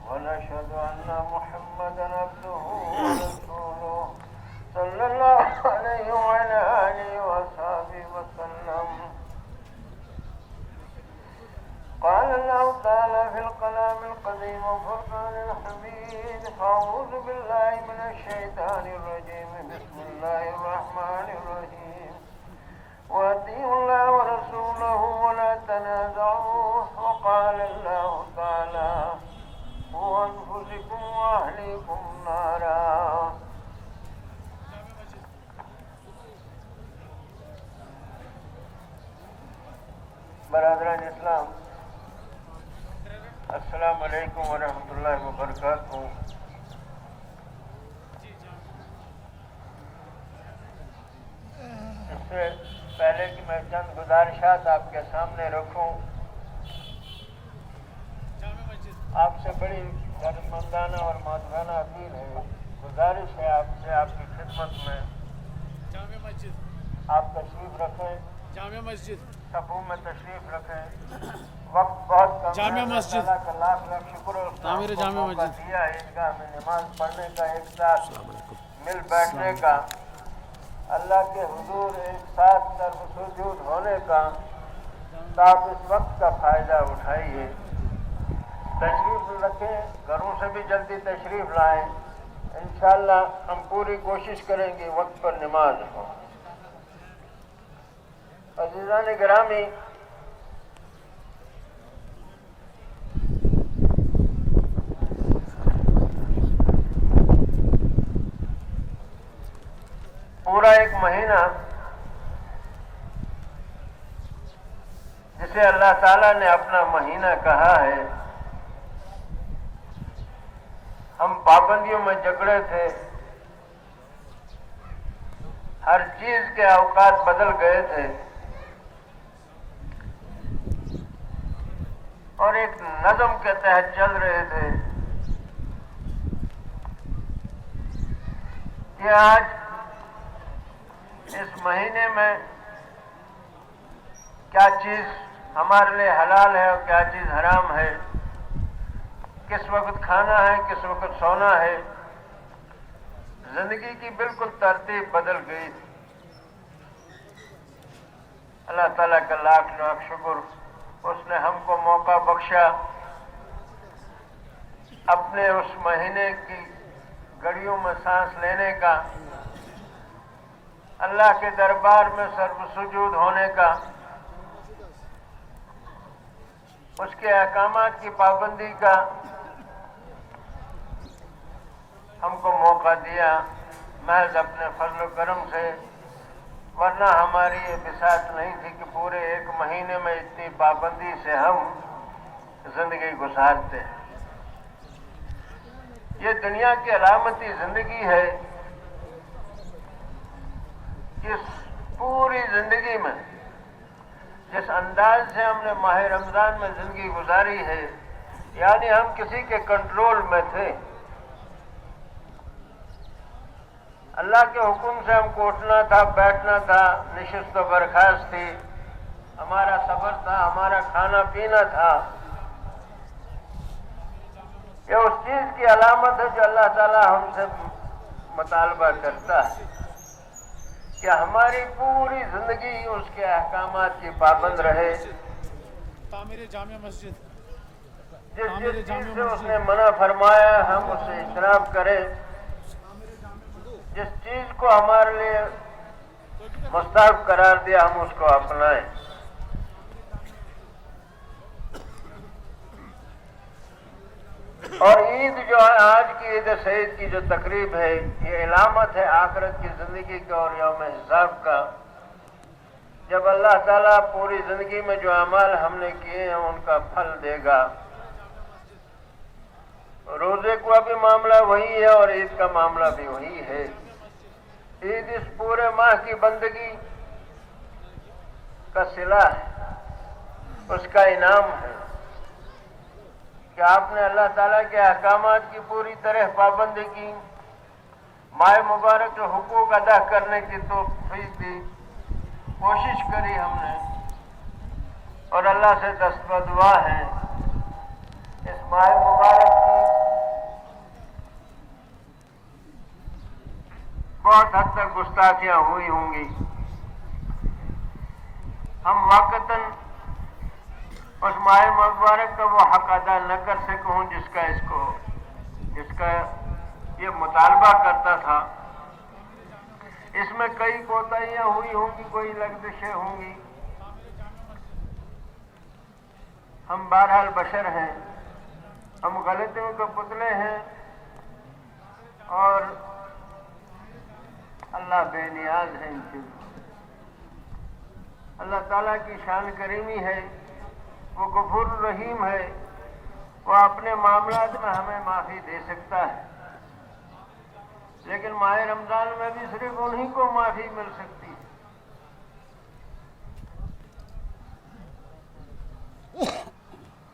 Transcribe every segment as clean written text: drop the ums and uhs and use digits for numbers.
ونشهد أن محمدا عبده ورسوله صلى الله عليه وعلى آله وصحبه وسلم. قال الله تعالى في الكلام القديم وفرقان الحميد: أعوذ بالله من الشيطان الرجيم. بسم الله الرحمن الرحيم. وأطيعوا الله ورسوله ولا تنازعوا. وقال الله تعالى: قوا أنفسكم وأهليكم نارا. برادران اسلام، السلام علیکم ورحمۃ اللہ وبرکاتہ۔ اس سے پہلے کہ میں چند گزارشات آپ کے سامنے رکھوں، آپ سے بڑی دردمندانہ اور مادھانہ اپیل ہے، گزارش ہے آپ سے، آپ کی خدمت میں آپ تشریف رکھیں، جامع مسجد صفوں میں تشریف رکھیں۔ وقت بہت کم جامع مسجد، اللہ کا لاکھ لاکھ شکر ہے، اس نے تعمیر ہم کو جامع موقع مسجد۔ دیا ہے عیدگاہ میں نماز پڑھنے کا، ایک ساتھ مل بیٹھنے کا، اللہ کے حضور ایک ساتھ سر سجود ہونے کا۔ تو آپ اس وقت کا فائدہ اٹھائیے، تشریف رکھیں، گھروں سے بھی جلدی تشریف لائیں۔ انشاءاللہ ہم پوری کوشش کریں گے وقت پر نماز ہو۔ عزیزان گرامی، پورا ایک مہینہ جسے اللہ تعالیٰ نے اپنا مہینہ کہا ہے، ہم پابندیوں میں جکڑے تھے، ہر چیز کے اوقات بدل گئے تھے، اور ایک نظم کے تحت چل رہے تھے کہ آج اس مہینے میں کیا چیز ہمارے لیے حلال ہے اور کیا چیز حرام ہے، کس وقت کھانا ہے کس وقت سونا ہے۔ زندگی کی بالکل ترتیب بدل گئی۔ اللہ تعالیٰ کا لاکھ لاکھ شکر، اس نے ہم کو موقع بخشا اپنے اس مہینے کی گھڑیوں میں سانس لینے کا، اللہ کے دربار میں سرو سجود ہونے کا، اس کے احکامات کی پابندی کا ہم کو موقع دیا محض اپنے فضل و کرم سے، ورنہ ہماری یہ بساط نہیں تھی کہ پورے ایک مہینے میں اتنی پابندی سے ہم زندگی گزارتے ہیں۔ یہ دنیا کی علامتی زندگی ہے، اس پوری زندگی میں جس انداز سے ہم نے ماہ رمضان میں زندگی گزاری ہے، یعنی ہم کسی کے کنٹرول میں تھے۔ اللہ کے حکم سے ہم کو اٹھنا تھا، بیٹھنا تھا، نشست و برخاست تھی، ہمارا سفر تھا، ہمارا کھانا پینا تھا۔ یہ اس چیز کی علامت ہے جو اللہ تعالیٰ ہم سے مطالبہ کرتا ہے کہ ہماری پوری زندگی اس کے احکامات کی پابند رہے۔ تعمیر جامع مسجد، جس چیز سے اس نے منع فرمایا ہم اسے اجتناب کریں، جس چیز کو ہمارے لیے مستحب قرار دیا ہم اس کو اپنائیں۔ اور عید جو ہے، آج کی عید سعید کی جو تقریب ہے، یہ علامت ہے آخرت کی زندگی کا اور یوم حساب کا، جب اللہ تعالیٰ پوری زندگی میں جو اعمال ہم نے کیے ہیں ان کا پھل دے گا۔ روزے کا بھی معاملہ وہی ہے اور عید کا معاملہ بھی وہی ہے۔ عید اس پورے ماہ کی بندگی کا صلہ ہے، اس کا انعام ہے کہ آپ نے اللہ تعالیٰ کے احکامات کی پوری طرح پابندی کی، ماہ مبارک کے حقوق ادا کرنے کی توفیق دی، کوشش کری ہم نے، اور اللہ سے دست بدعا ہے اس ماہ مبارک کی بہت حد تک گستاخیاں ہوئی ہوں گی. ہم واقعتاً اس ماہ مبارک کا وہ حق ادا نہ کر سکے ہوں جس کا یہ مطالبہ کرتا تھا. اس میں کئی کوتاہیاں ہوئی ہوں گی, کوئی لغزشیں ہوں گی. ہم بہرحال بشر ہیں, ہم غلطیوں کے پتلے ہیں, اور اللہ بے نیاز ہے ان چیزوں. اللہ تعالیٰ کی شان کریمی ہے, وہ غفور الرحیم ہے, وہ اپنے معاملات میں ہمیں معافی دے سکتا ہے. لیکن ماہ رمضان میں بھی صرف انہی کو معافی مل سکتی ہے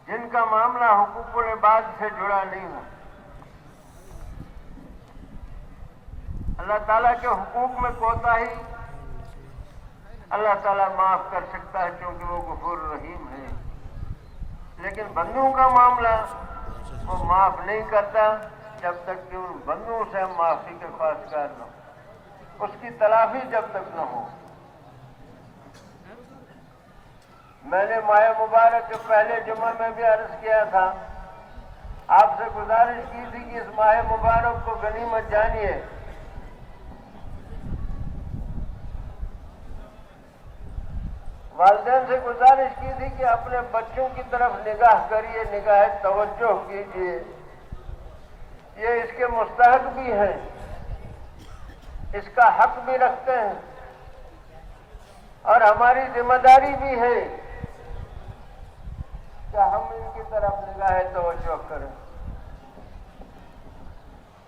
جن کا معاملہ حقوق العباد سے جڑا نہیں ہو. اللہ تعالیٰ کے حقوق میں کوتاہی اللہ تعالیٰ معاف کر سکتا ہے کیونکہ وہ غفور الرحیم ہے, لیکن بندوں کا معاملہ وہ معاف نہیں کرتا جب تک کہ ان بندوں سے ہم معافی کے خواستگار نہ ہو, اس کی تلافی جب تک نہ ہو. میں نے ماہ مبارک کے پہلے جمعہ میں بھی عرض کیا تھا, آپ سے گزارش کی تھی کہ اس ماہ مبارک کو غنیمت جانیے. والدین سے گزارش کی تھی کہ اپنے بچوں کی طرف نگاہ کریے, نگاہ توجہ کیجیے. یہ اس کے مستحق بھی ہیں, اس کا حق بھی رکھتے ہیں, اور ہماری ذمہ داری بھی ہے کہ ہم ان کی طرف نگاہ توجہ کریں.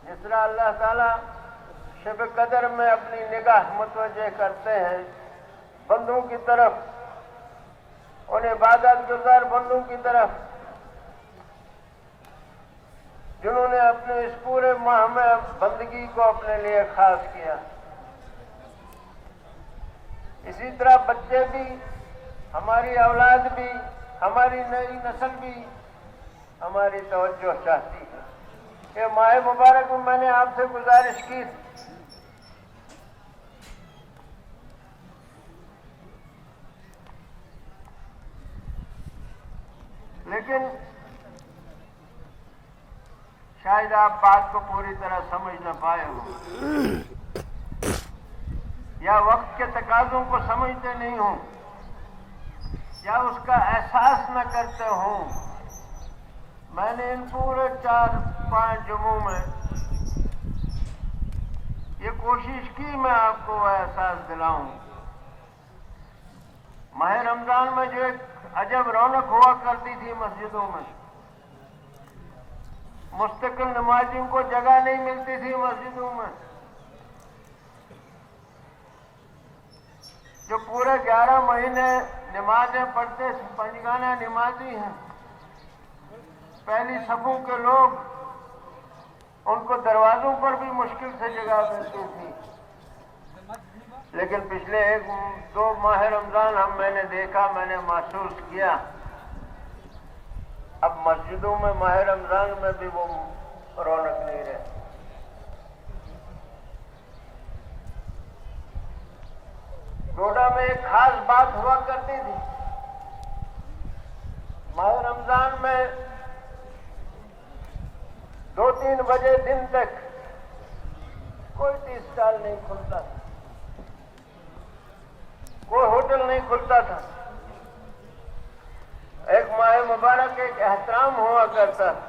جس طرح اللہ تعالیٰ شب قدر میں اپنی نگاہ متوجہ کرتے ہیں بندوں کی طرف, ان عبادت گزار بندوں کی طرف جنہوں نے اپنے اس پورے ماہ میں بندگی کو اپنے لیے خاص کیا. اسی طرح بچے بھی, ہماری اولاد بھی, ہماری نئی نسل بھی ہماری توجہ چاہتی ہے. کہ ماہ مبارک میں میں نے آپ سے گزارش کی, لیکن شاید آپ بات کو پوری طرح سمجھ نہ پائے ہوں, یا وقت کے تقاضوں کو سمجھتے نہیں ہوں, یا اس کا احساس نہ کرتے ہوں. میں نے ان پورے 4-5 جمعوں میں یہ کوشش کی میں آپ کو وہ احساس دلاؤں. ماہ رمضان میں جو ایک عجب رونق ہوا کرتی تھی مسجدوں میں, مستقل نمازیوں کو جگہ نہیں ملتی تھی مسجدوں میں, جو پورے 11 مہینے نمازیں پڑھتے پنجگانہ نمازی ہیں, پہلی صفوں کے لوگ, ان کو دروازوں پر بھی مشکل سے جگہ ملتی تھی. لیکن پچھلے 1-2 ماہ رمضان میں نے دیکھا, میں نے محسوس کیا, اب مسجدوں میں ماہ رمضان میں بھی وہ رونق نہیں رہے. ڈوڈا میں ایک خاص بات ہوا کرتی تھی, ماہ رمضان میں 2-3 بجے دن تک کوئی ٹی اسٹال نہیں کھلتا تھا, کوئی ہوٹل نہیں کھلتا تھا. ایک ماہ مبارک ایک احترام ہوا کرتا تھا,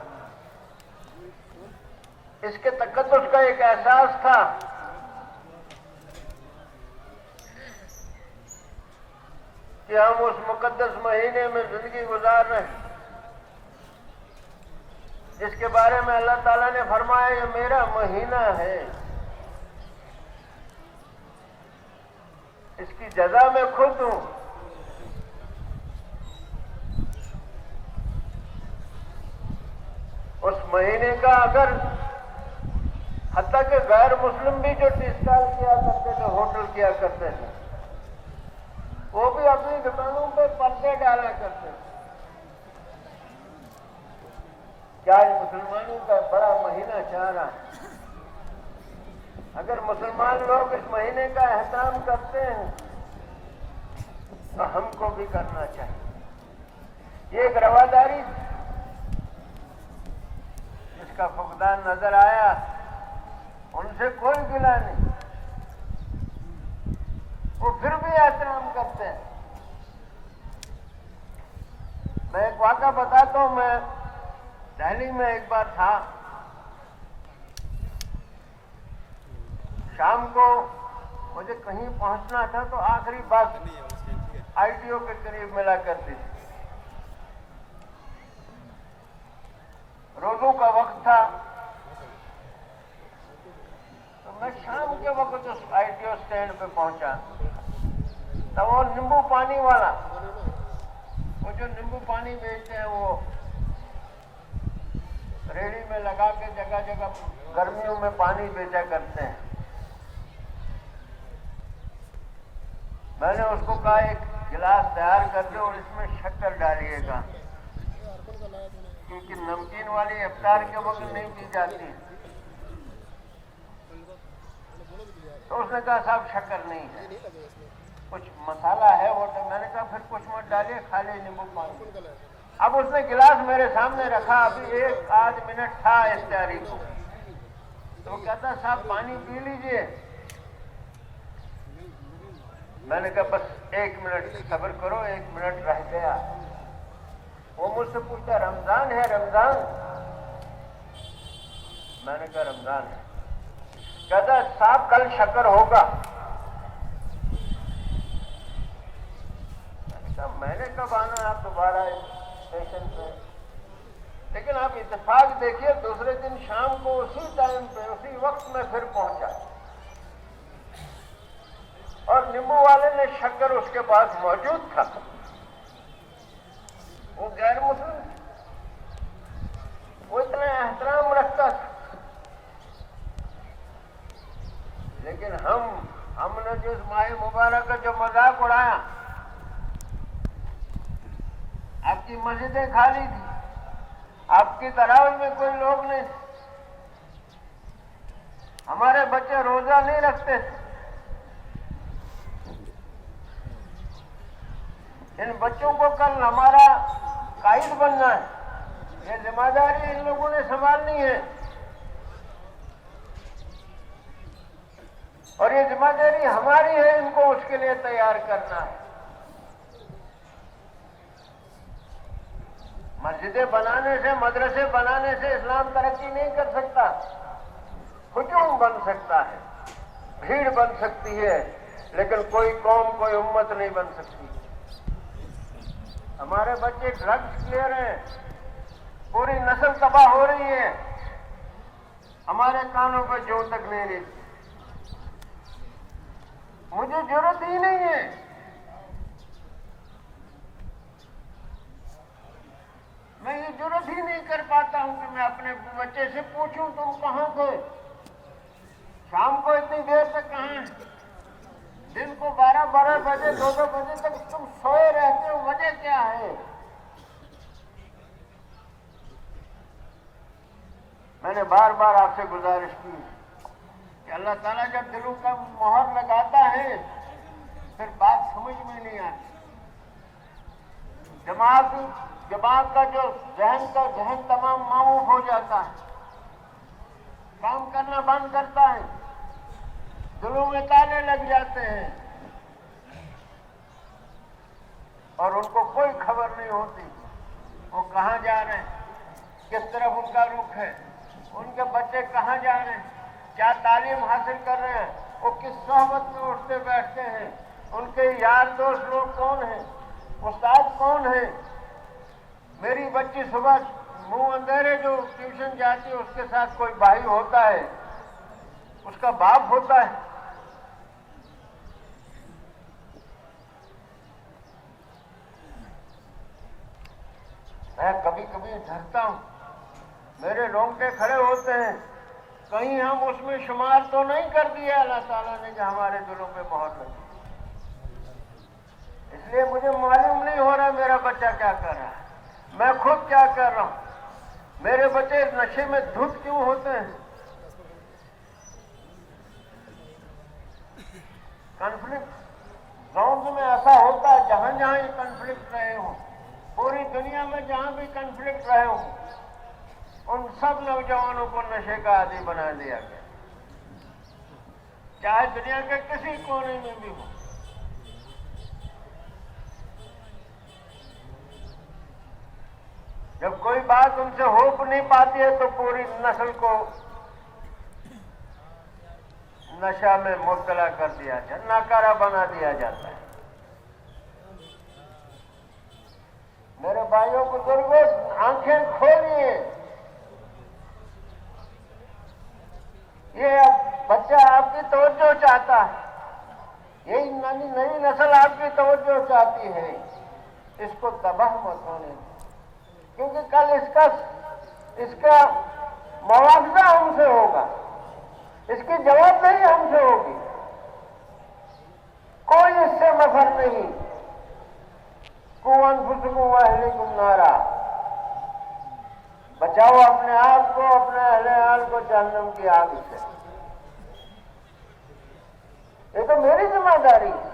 اس کے تقدس کا ایک احساس تھا. کہ ہم اس مقدس مہینے میں زندگی گزار رہے ہیں جس کے بارے میں اللہ تعالیٰ نے فرمایا یہ میرا مہینہ ہے, اس کی جزا میں خود ہوں. اس مہینے کا اگر حتیٰ کہ غیر مسلم بھی جو ٹی اسٹال کیا کرتے تھے, ہوٹل کیا کرتے تھے, وہ بھی اپنی دکانوں پہ پردے ڈالا کرتے تھے. کیا آج مسلمانوں کا بڑا مہینہ چاہ رہا ہے, اگر مسلمان لوگ اس مہینے کا احترام کرتے ہیں تو ہم کو بھی کرنا چاہیے. یہ ایک رواداری جس کا فقدان نظر آیا، ان سے کوئی گلہ نہیں، وہ پھر بھی احترام کرتے ہیں. میں ایک واقعہ بتاتا ہوں. میں دہلی میں ایک بار تھا، شام کو مجھے کہیں پہنچنا تھا تو آخری بات آئی ٹی او کے قریب ملا کرتی تھی. روزوں کا وقت تھا تو میں شام کے وقت اس آئی ٹی او اسٹینڈ پہ پہنچا تو وہ نیمبو پانی والا، وہ جو نیمبو پانی بیچتے ہیں، وہ ریڑھی میں لگا کے جگہ جگہ گرمیوں میں پانی بیچا کرتے ہیں. میں نے اس کو کہا ایک گلاس تیار کر دو اور اس میں شکر ڈالیے گا، کیونکہ نمکین والی افطار کے وقت نہیں پی جاتی. تو اس نے کہا صاحب شکر نہیں ہے، کچھ مسالہ ہے وہ. تو میں نے کہا پھر کچھ مت ڈالیے، خالی نیمبو پانی. اب اس نے گلاس میرے سامنے رکھا، ابھی 1 منٹ تھا اس تیاری کو، تو وہ کہتا صاحب پانی پی لیجئے. میں نے کہا بس 1 منٹ صبر کرو، 1 منٹ رہ گیا. وہ مجھ سے پوچھتا رمضان ہے رمضان؟ میں نے کہا رمضان ہے. کہتا صاحب کل شکر ہوگا. میں نے کب آنا آپ دوبارہ اسٹیشن پہ؟ لیکن آپ اتفاق دیکھیے دوسرے دن شام کو اسی ٹائم پہ اسی وقت میں پھر پہنچا، اور نیمبو والے نے شکر اس کے پاس موجود تھا. وہ غیر مسلم، وہ اتنا احترام رکھتا تھا. لیکن ہم نے جو اس ماہ مبارک کا جو مذاق اڑایا، آپ کی مسجدیں خالی تھی، آپ کی تراویح میں کوئی لوگ نہیں تھے، ہمارے بچے روزہ نہیں رکھتے تھے. ان بچوں کو کل ہمارا قائد بننا ہے، یہ ذمہ داری ان لوگوں نے سنبھالنی ہے، اور یہ ذمہ داری ہماری ہے ان کو اس کے لیے تیار کرنا ہے. مسجدیں بنانے سے، مدرسے بنانے سے اسلام ترقی نہیں کر سکتا. ہجوم بن سکتا ہے، بھیڑ بن سکتی ہے، لیکن کوئی قوم، کوئی امت نہیں بن سکتی. ہمارے بچے ڈرگس لے رہے ہیں، پوری نسل تباہ ہو رہی ہے، ہمارے کانوں پہ جو تک نہیں رہتی. مجھے ضرورت ہی نہیں ہے. میں یہ ضرورت ہی نہیں کر پاتا ہوں کہ میں اپنے بچے سے پوچھوں تم کہاں تھے شام کو اتنی دیر تک، کہاں ہیں؟ دن کو 12 بجے 2 بجے تک تم سوئے رہتے ہو، وجہ کیا ہے؟ میں نے بار بار آپ سے گزارش کی کہ اللہ تعالیٰ جب دلوں کا مہر لگاتا ہے پھر بات سمجھ میں نہیں آتی. دماغ کا جو ذہن تمام معموف ہو جاتا ہے، کام کرنا بند کرتا ہے، دلوں میں تالے لگ جاتے ہیں، اور ان کو کوئی خبر نہیں ہوتی وہ کہاں جا رہے ہیں، کس طرف ان کا رخ ہے، ان کے بچے کہاں جا رہے ہیں، کیا تعلیم حاصل کر رہے ہیں، وہ کس صحبت میں اٹھتے بیٹھتے ہیں، ان کے یار دوست لوگ کون ہیں، استاد کون ہیں. میری بچی صبح منہ اندھیرے جو ٹیوشن جاتی ہے اس کے ساتھ کوئی بھائی ہوتا ہے، اس کا باپ ہوتا ہے. میں کبھی کبھی ڈرتا ہوں، میرے رونگٹے کھڑے ہوتے ہیں، کہیں ہم اس میں شمار تو نہیں کر دیا اللہ تعالیٰ نے کہ ہمارے دلوں پہ مہر لگی. اس لیے مجھے معلوم نہیں ہو رہا میرا بچہ کیا کر رہا ہے، میں خود کیا کر رہا ہوں. میرے بچے نشے میں دھت کیوں ہوتے ہیں؟ کنفلکٹ زونز میں ایسا ہوتا ہے جہاں جہاں یہ کنفلکٹ رہے ہوں، پوری دنیا میں جہاں بھی کنفلکٹ رہے ہوں، ان سب نوجوانوں کو نشے کا عادی بنا دیا گیا، چاہے دنیا کے کسی کونے میں بھی ہو۔ جب کوئی بات ان سے ہو نہیں پاتی ہے تو پوری نسل کو نشہ میں مبتلا کر دیا جاتا ہے، ناکارہ بنا دیا جاتا ہے۔ میرے بھائیوں بزرگوں، آنکھیں کھولیے، یہ بچہ آپ کی توجہ چاہتا ہے، یہی نئی نسل آپ کی توجہ چاہتی ہے، اس کو تباہ مت ہونے دیں، کیونکہ کل اس کا مواخذہ ہم سے ہوگا، اس کی جواب نہیں ہم سے ہوگی، کوئی اس سے مفر نہیں۔ قوا انفسکم واہلیکم نارا، بچاؤ اپنے آپ کو، اپنے اہل عیال کو جہنم کی آگ سے۔ یہ تو میری ذمہ داری ہے،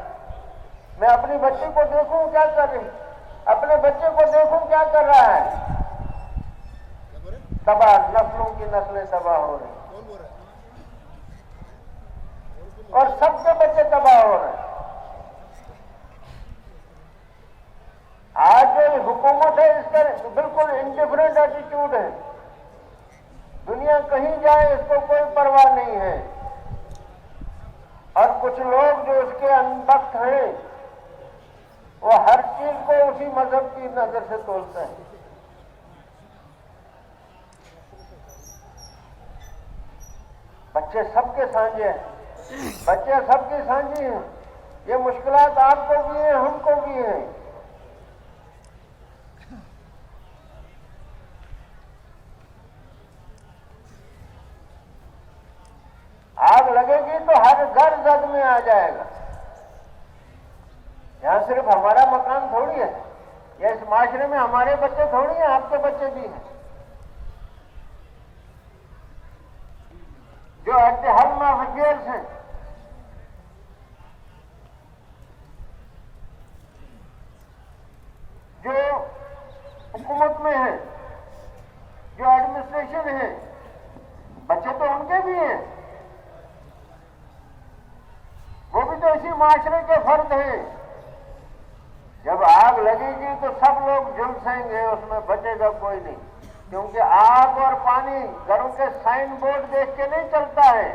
میں اپنی بچی کو دیکھوں کیا کر رہی، اپنے بچے کو دیکھوں کیا کر رہا ہے، تباہ، نسلوں کی نسلیں تباہ ہو رہی اور سب کے بچے تباہ ہو رہے ہیں۔ آج جو حکومت ہے اس کا بالکل انڈیفرنٹ ایٹیٹیوڈ ہے، دنیا کہیں جائے اس کو کوئی پرواہ نہیں ہے، اور کچھ لوگ جو اس کے انبخت ہیں وہ ہر چیز کو اسی مذہب کی نظر سے تولتے ہیں۔ بچے سب کے سانجے ہیں، بچے سب کی سانجی ہیں، یہ مشکلات آپ کو بھی ہیں، ہم کو بھی ہیں۔ آگ لگے گی تو ہر گھر زد میں آ جائے گا، یہاں صرف ہمارا مکان تھوڑی ہے، یا اس معاشرے میں ہمارے بچے تھوڑی ہیں، آپ کے بچے بھی ہیں، جو at the helm of affairs ہیں، جو حکومت میں ہیں، جو ایڈمنسٹریشن ہے، بچے تو ان کے بھی ہیں، وہ بھی تو اسی معاشرے کے فرد ہیں۔ جب آگ لگے گی تو سب لوگ جھلسیں گے، اس میں بچے گا کوئی نہیں، کیونکہ آگ اور پانی گھروں کے سائن بورڈ دیکھ کے نہیں چلتا ہے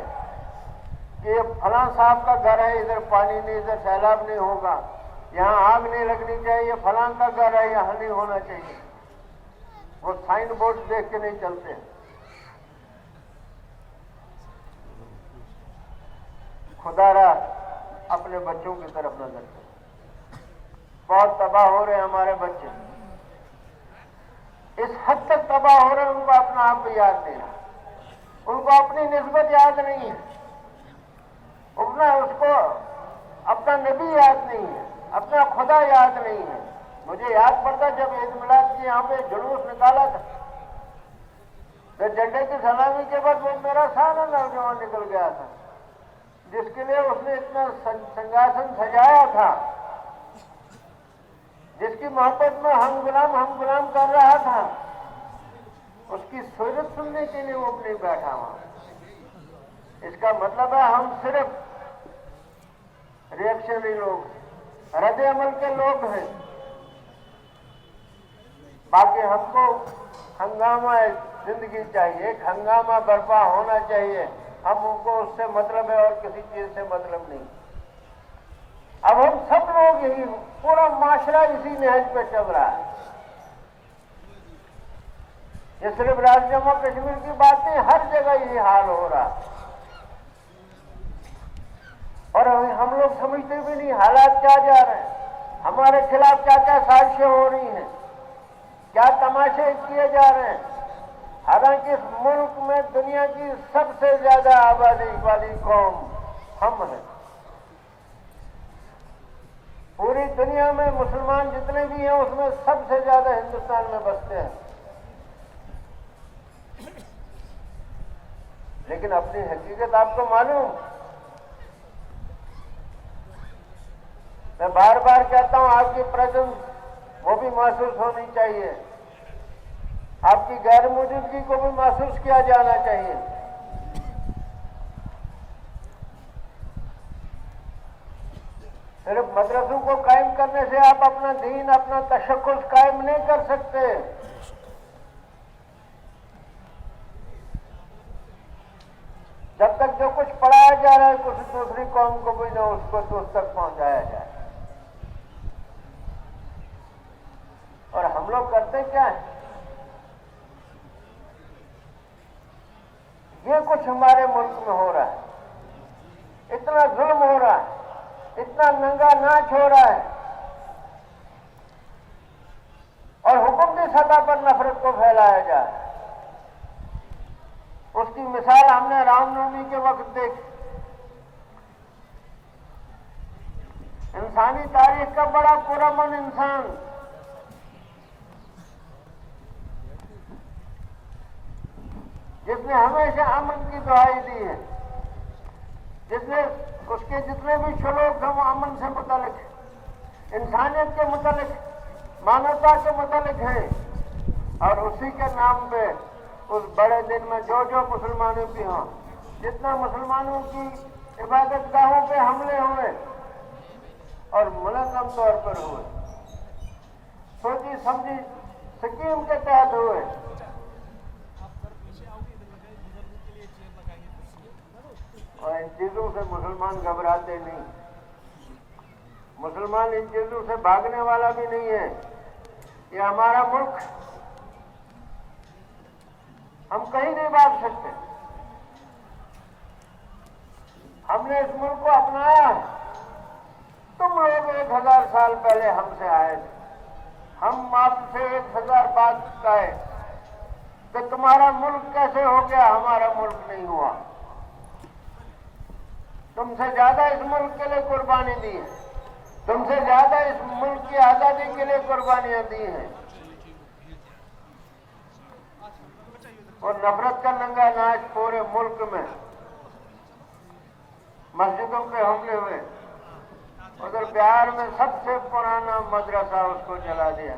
کہ یہ فلاں صاحب کا گھر ہے، ادھر پانی نہیں، ادھر سیلاب نہیں ہوگا، یہاں آگ نہیں لگنی چاہیے، فلاں کا گھر ہے، یہاں نہیں ہونا چاہیے، وہ سائن بورڈ دیکھ کے نہیں چلتے۔ خدا را اپنے بچوں کی طرف نظر کرے، بہت تباہ ہو رہے ہیں ہمارے بچے، اس حد تک تباہ ہو رہے ہیں ان کو اپنا آپ بھی یاد نہیں رہا، ان کو اپنی نسبت یاد نہیں ہے، اس کو اپنا نبی یاد نہیں ہے، اپنا خدا یاد نہیں ہے۔ مجھے یاد پڑتا جب عید میلاد کی یہاں پہ جلوس نکالا تھا تو جھنڈے کی سلامی کے بعد وہ میرا سارا نوجوان نکل گیا تھا، جس کے لیے اس نے اتنا سنگاسن سجایا تھا، جس کی محبت میں ہم غلام کر رہا تھا، اس کی سیرت سننے کے لیے وہ نہیں بیٹھا وہاں۔ اس کا مطلب ہے ہم صرف ریئیکشنری لوگ، رد عمل کے لوگ ہیں، باقی ہم کو ہنگامہ زندگی چاہیے، ایک ہنگامہ برپا ہونا چاہیے، ہم کو اس سے مطلب ہے اور کسی چیز سے مطلب نہیں۔ اب ہم سب لوگ یہی، پورا معاشرہ اسی نہج پہ چل رہا ہے، یہ صرف ریاست جموں کشمیر کی بات نہیں، ہر جگہ یہی حال ہو رہا ہے، اور ہم لوگ سمجھتے بھی نہیں حالات کیا جا رہے ہیں، ہمارے خلاف کیا کیا سازشیں ہو رہی ہیں، کیا تماشے کیے جا رہے ہیں۔ حالانکہ اس ملک میں دنیا کی سب سے زیادہ آبادی والی قوم ہم ہیں، پوری دنیا میں مسلمان جتنے بھی ہیں اس میں سب سے زیادہ ہندوستان میں بستے ہیں، لیکن اپنی حقیقت آپ کو معلوم، میں بار بار کہتا ہوں آپ کی پریزنس وہ بھی محسوس ہونی چاہیے، آپ کی غیر موجودگی کو بھی محسوس کیا جانا چاہیے۔ صرف مدرسوں کو قائم کرنے سے آپ اپنا دین، اپنا تشخص قائم نہیں کر سکتے۔ جب تک جو کچھ پڑھایا جا رہا ہے کچھ دوسری قوم کو بھی نہ اس کو تو اس تک پہنچایا جائے۔ اور ہم لوگ کرتے کیا ہیں؟ یہ کچھ ہمارے ملک میں ہو رہا ہے، اتنا ظلم ہو رہا ہے، اتنا ننگا ناچ ہو رہا ہے، اور حکومتی سطح پر نفرت کو پھیلایا جا رہا ہے۔ اس کی مثال ہم نے رام نومی کے وقت دیکھی۔ انسانی تاریخ کا بڑا پرامن انسان، جس نے ہمیشہ امن کی دعائی دی ہے، جس نے اس کے جتنے بھی شلوک ہیں وہ امن سے متعلق، انسانیت کے متعلق، مانوتا کے متعلق ہیں، اور اسی کے نام پہ اس بڑے دن میں جو جو مسلمانوں کی ہوں، جتنا مسلمانوں کی عبادت گاہوں پہ حملے ہوئے اور منظم طور پر ہوئے، سوچی سمجھی سکیم کے تحت ہوئے، اور ان چیزوں سے مسلمان گھبراتے نہیں۔ مسلمان ان چیزوں سے بھاگنے والا بھی نہیں ہے۔ یہ ہمارا ملک، ہم کہیں نہیں بھاگ سکتے۔ ہم نے اس ملک کو اپنایا ہے۔ تم لوگ 1000 سال پہلے ہم سے آئے تھے، ہم آپ سے 1000 بات کہے کہ تمہارا ملک کیسے ہو گیا، ہمارا ملک نہیں ہوا۔ تم سے زیادہ اس ملک کے لیے قربانی دی ہے، تم سے زیادہ اس ملک کی آزادی کے لیے قربانیاں دی ہیں، اور نفرت کا ننگا ناچ پورے ملک میں، مسجدوں پہ حملے ہوئے، ادھر بہار میں سب سے پرانا مدرسہ اس کو جلا دیا۔